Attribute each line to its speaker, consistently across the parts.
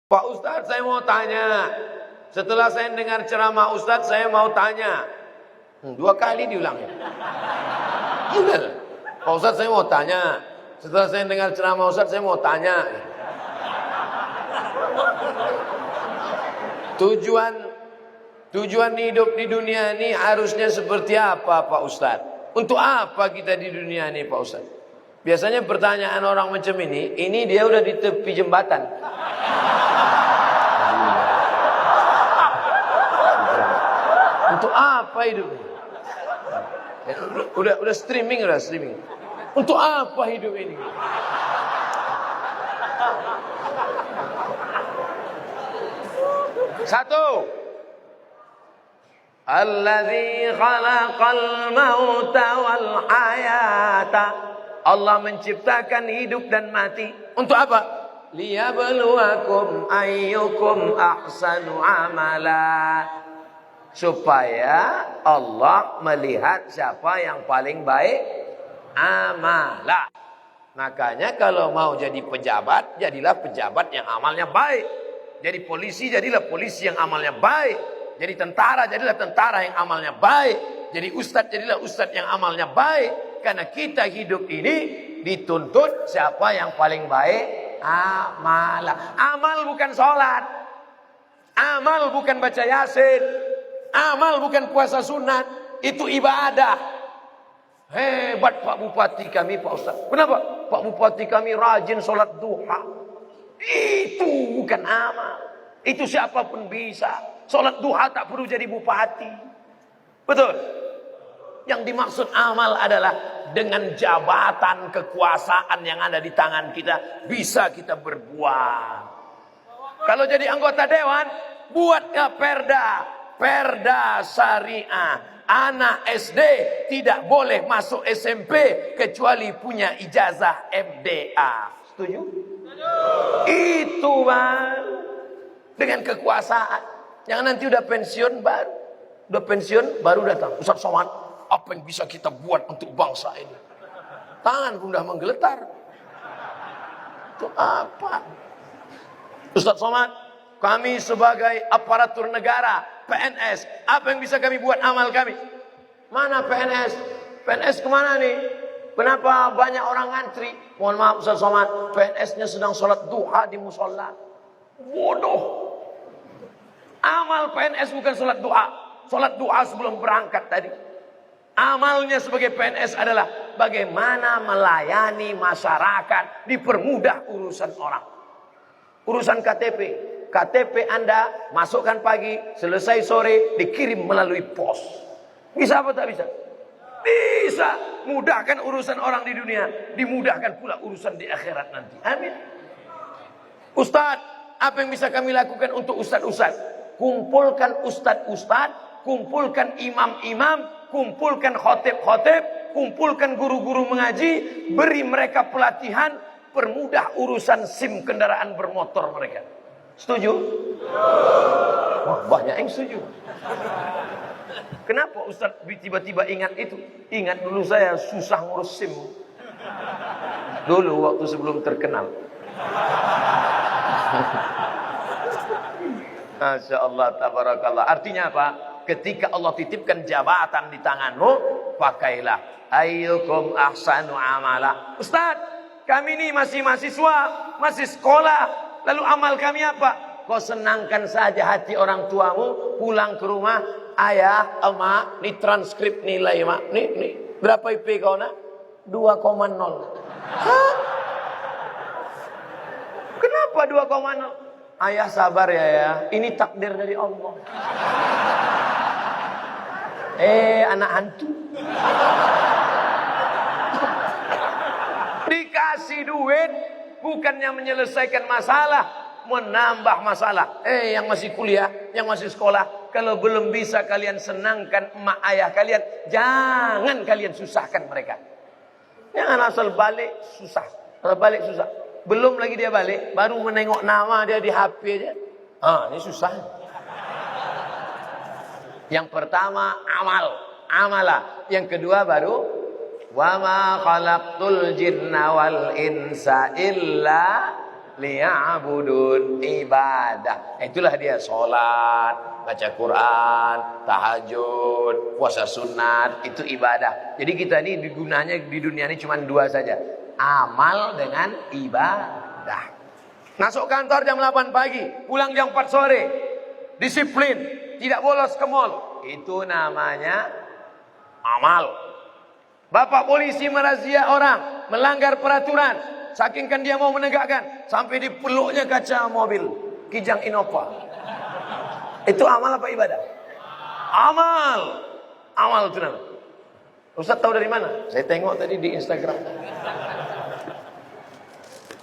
Speaker 1: Pak Ustadz, saya mau tanya. Setelah saya dengar ceramah Ustadz, saya mau tanya. 2 kali diulangnya. Benar. Pak Ustadz, saya mau tanya. Setelah saya dengar ceramah Ustadz, saya mau tanya. Tujuan hidup di dunia ini harusnya seperti apa, Pak Ustadz? Untuk apa kita di dunia ini, Pak Ustadz? Biasanya pertanyaan orang macam ini dia udah di tepi jembatan. Untuk apa hidup ini? Udah streaming. Untuk apa hidup ini? Satu. Alladzi khalaqal mauta wal hayata. Allah menciptakan hidup dan mati. Untuk apa? Liyabluwakum ayyukum ahsanu amala. Supaya Allah melihat siapa yang paling baik amalah. Makanya kalau mau jadi pejabat, jadilah pejabat yang amalnya baik. Jadi polisi, jadilah polisi yang amalnya baik. Jadi tentara, jadilah tentara yang amalnya baik. Jadi ustadz, jadilah ustadz yang amalnya baik. Karena kita hidup ini dituntut siapa yang paling baik amalah. Amal bukan sholat. Amal bukan baca yasin. Amal bukan puasa sunat. Itu ibadah. Hebat Pak Bupati kami, Pak Ustaz. Kenapa? Pak Bupati kami rajin sholat duha. Itu bukan amal. Itu siapapun bisa. Sholat duha tak perlu jadi bupati. Betul? Yang dimaksud amal adalah dengan jabatan kekuasaan yang ada di tangan kita, bisa kita berbuat. Kalau jadi anggota dewan, buatnya perda syariah. Anak SD tidak boleh masuk SMP kecuali punya ijazah MDA. Setuju? Itu Bang. Dengan kekuasaan. Jangan nanti udah pensiun baru datang. Ustaz Somad, apa yang bisa kita buat untuk bangsa ini? Tangan pun udah menggeletar. Itu apa? Ustaz Somad, kami sebagai aparatur negara, PNS, apa yang bisa kami buat amal kami? Mana PNS? PNS kemana nih? Kenapa banyak orang ngantri? Mohon maaf Ustaz Somad, PNS-nya sedang sholat duha di musola. Bodoh. Amal PNS bukan sholat duha. Sholat duha sebelum berangkat tadi. Amalnya sebagai PNS adalah bagaimana melayani masyarakat, dipermudah urusan orang. Urusan KTP. KTP Anda masukkan pagi, selesai sore, dikirim melalui pos. Bisa apa tak bisa? Bisa. Mudahkan urusan orang di dunia, dimudahkan pula urusan di akhirat nanti. Amin. Ustadz, apa yang bisa kami lakukan untuk ustadz-ustadz? Kumpulkan ustadz-ustadz, kumpulkan imam-imam, kumpulkan khotib-khotib, kumpulkan guru-guru mengaji, beri mereka pelatihan, permudah urusan SIM kendaraan bermotor mereka. Setuju? Wah, banyak yang setuju. Kenapa Ustaz tiba-tiba ingat itu? Ingat dulu saya susah ngurus SIM. Dulu waktu sebelum terkenal. Masya Allah, tabarakallah. Artinya apa? Ketika Allah titipkan jabatan di tanganmu, pakailah. Ayyukum ahsanu amala. Ustaz, kami ini masih mahasiswa, masih sekolah. Lalu amal kami apa? Kau senangkan saja hati orang tuamu, pulang ke rumah, ayah, emak, ini transkrip nilai, mak. Nih. Berapa IP kau nak? 2,0. Hah? Kenapa 2,0? Ayah sabar ya. Ini takdir dari Allah. Anak hantu. Dikasih duit bukannya menyelesaikan masalah, menambah masalah. Yang masih kuliah, yang masih sekolah, kalau belum bisa kalian senangkan emak ayah kalian, jangan kalian susahkan mereka. Jangan asal balik susah. Belum lagi dia balik, baru menengok nama dia di HP aja. Ini susah. Yang pertama amalah. Yang kedua baru wa ma khalaqtul jinna wal insa illa liya'budun, ibadah. Itulah dia salat, baca Quran, tahajud, puasa sunat, itu ibadah. Jadi kita ini gunanya di dunia ini cuma dua saja. Amal dengan ibadah. Masuk kantor jam 8 pagi, pulang jam 4 sore. Disiplin, tidak bolos ke mall. Itu namanya amal. Bapak polisi merazia orang, melanggar peraturan. Saking kan dia mau menegakkan, sampai dipeluknya kaca mobil Kijang Innova. Itu amal apa ibadah? Amal. Amal itu namanya. Ustaz tahu dari mana? Saya tengok tadi di Instagram.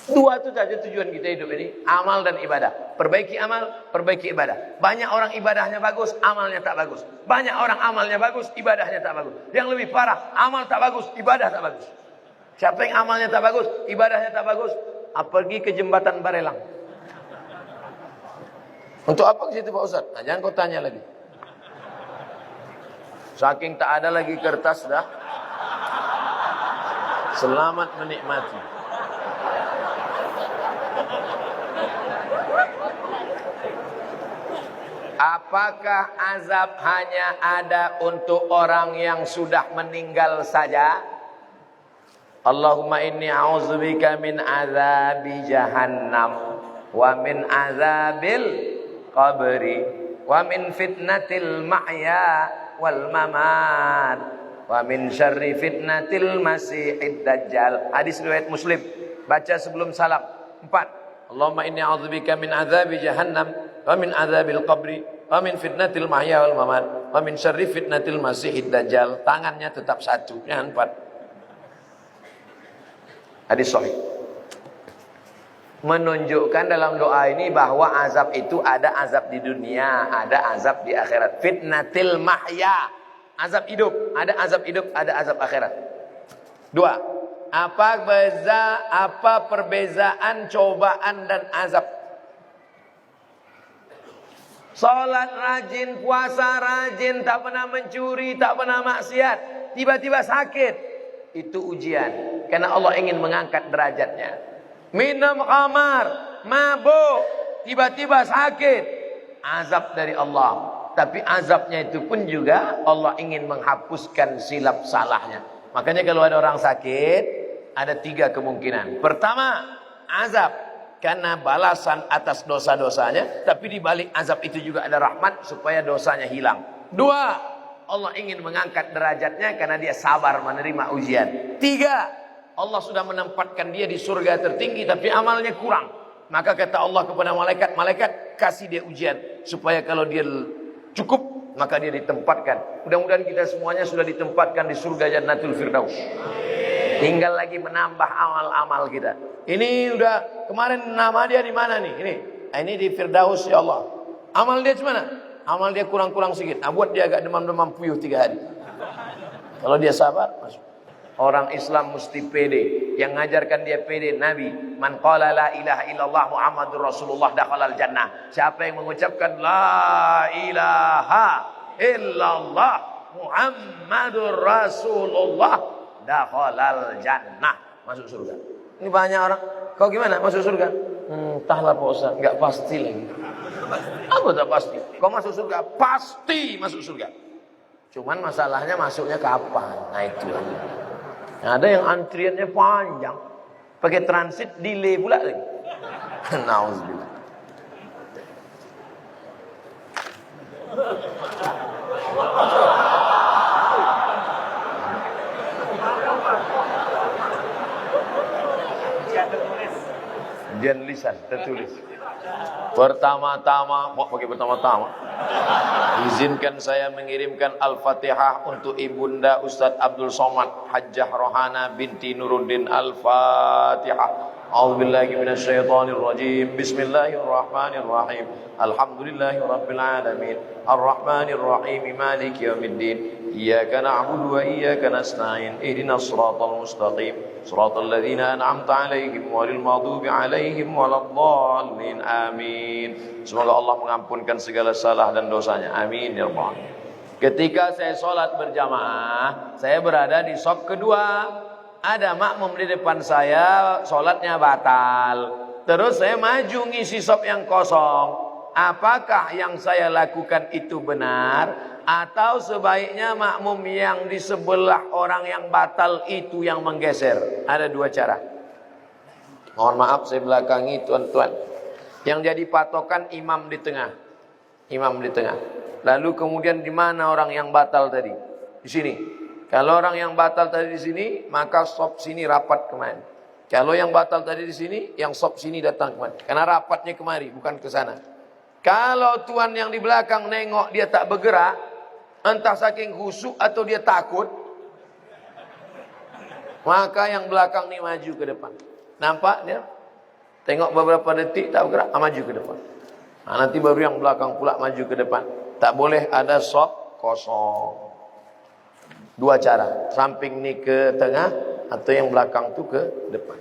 Speaker 1: Dua itu saja tujuan kita hidup ini, amal dan ibadah. Perbaiki amal, perbaiki ibadah. Banyak orang ibadahnya bagus, amalnya tak bagus. Banyak orang amalnya bagus, ibadahnya tak bagus. Yang lebih parah, amal tak bagus, ibadah tak bagus. Siapa yang amalnya tak bagus, ibadahnya tak bagus, pergi ke jembatan Barelang. Untuk apa ke situ Pak Ustaz? Nah, jangan kau tanya lagi. Saking tak ada lagi kertas dah. Selamat menikmati. Apakah azab hanya ada untuk orang yang sudah meninggal saja? Allahumma inni a'udzubika min azabi jahannam wa min azabil qabri wa min fitnatil mahya wal mamat wa min syarri fitnatil masiihid dajjal. Hadis riwayat Muslim. Baca sebelum salam. 4. Allahumma inni a'udzubika min azabi jahannam wa min azabil qabri wa min fitnatil mahya wal mamat wa min syarri fitnatil masiihid dajjal. Tangannya tetap satu, jangan 4. Hadis sahih. Menunjukkan dalam doa ini bahwa azab itu ada azab di dunia, ada azab di akhirat. Fitnatil mahya, azab hidup, ada azab hidup, ada azab akhirat. 2. Apa perbezaan cobaan dan azab? Salat rajin, puasa rajin, tak pernah mencuri, tak pernah maksiat, tiba-tiba sakit. Itu ujian, karena Allah ingin mengangkat derajatnya. Minum khamar, mabuk, tiba-tiba sakit, azab dari Allah. Tapi azabnya itu pun juga Allah ingin menghapuskan silap salahnya. Makanya kalau ada orang sakit, ada 3 kemungkinan. Pertama, azab karena balasan atas dosa-dosanya, tapi di balik azab itu juga ada rahmat supaya dosanya hilang. 2, Allah ingin mengangkat derajatnya karena dia sabar menerima ujian. 3, Allah sudah menempatkan dia di surga tertinggi tapi amalnya kurang. Maka kata Allah kepada malaikat, malaikat kasih dia ujian supaya kalau dia cukup maka dia ditempatkan. Mudah-mudahan kita semuanya sudah ditempatkan di surga Jannatul Firdaus. Tinggal lagi menambah amal-amal kita. Ini udah kemarin nama dia di mana nih? Ini di Firdaus ya Allah. Amal dia di mana? Amal dia kurang-kurang sedikit. Nah, buat dia agak demam-demam puyuh 3 hari. Kalau dia sabar, masuk. Orang Islam mesti pede. Yang ngajarkan dia pede Nabi. Man qala la ilaha illallah Muhammadur Rasulullah dakhalal jannah. Siapa yang mengucapkan la ilaha illallah Muhammadur Rasulullah dakhalal jannah, masuk surga. Ini banyak orang, kau gimana masuk surga? Entahlah Pak Ustaz, enggak pasti lagi. Apa tak pasti? Kau masuk surga, pasti masuk surga. Cuman masalahnya masuknya kapan? Nah itu aja. Nah, ada yang antriannya panjang, pakai transit delay pula lagi. Nauzubillah. Ujian lisan tertulis. Pertama-tama, mau pakai pertama-tama. Izinkan saya mengirimkan Al-Fatihah untuk Ibunda Ustadz Abdul Somad Hajjah Rohana binti Nuruddin. Al-Fatihah. A'udzubillahi minasyaitonir rajim. Bismillahirrahmanirrahim. Alhamdulillahirabbil alamin. Arrahmanir rahim. Maliki yaumiddin. Iyyaka na'budu wa iyyaka nasta'in. Ihdinas siratal mustaqim. Siratal ladzina an'amta 'alaihim ghairil maghdubi 'alaihim waladdallin. Amin. Semoga Allah mengampunkan segala salah dan dosanya. Amin ya rabbal alamin. Ketika saya sholat berjamaah, saya berada di shaf kedua. Ada makmum di depan saya, sholatnya batal. terus saya maju ngisi sop yang kosong. Apakah yang saya lakukan itu benar? Atau sebaiknya makmum yang di sebelah orang yang batal itu yang menggeser? Ada dua cara. Mohon maaf saya belakangi tuan-tuan. Yang jadi patokan imam di tengah. Imam di tengah. Lalu kemudian di mana orang yang batal tadi? Di sini. Kalau orang yang batal tadi di sini, maka sop sini rapat kemari. Kalau yang batal tadi di sini, yang sop sini datang kemari. Karena rapatnya kemari, bukan ke sana. Kalau tuan yang di belakang nengok dia tak bergerak, entah saking khusyuk atau dia takut, maka yang belakang ni maju ke depan. Nampak dia? Tengok beberapa detik tak bergerak, maju ke depan. Nah, nanti baru yang belakang pula maju ke depan. Tak boleh ada sop kosong. Dua cara, samping ni ke tengah atau yang belakang tu ke depan.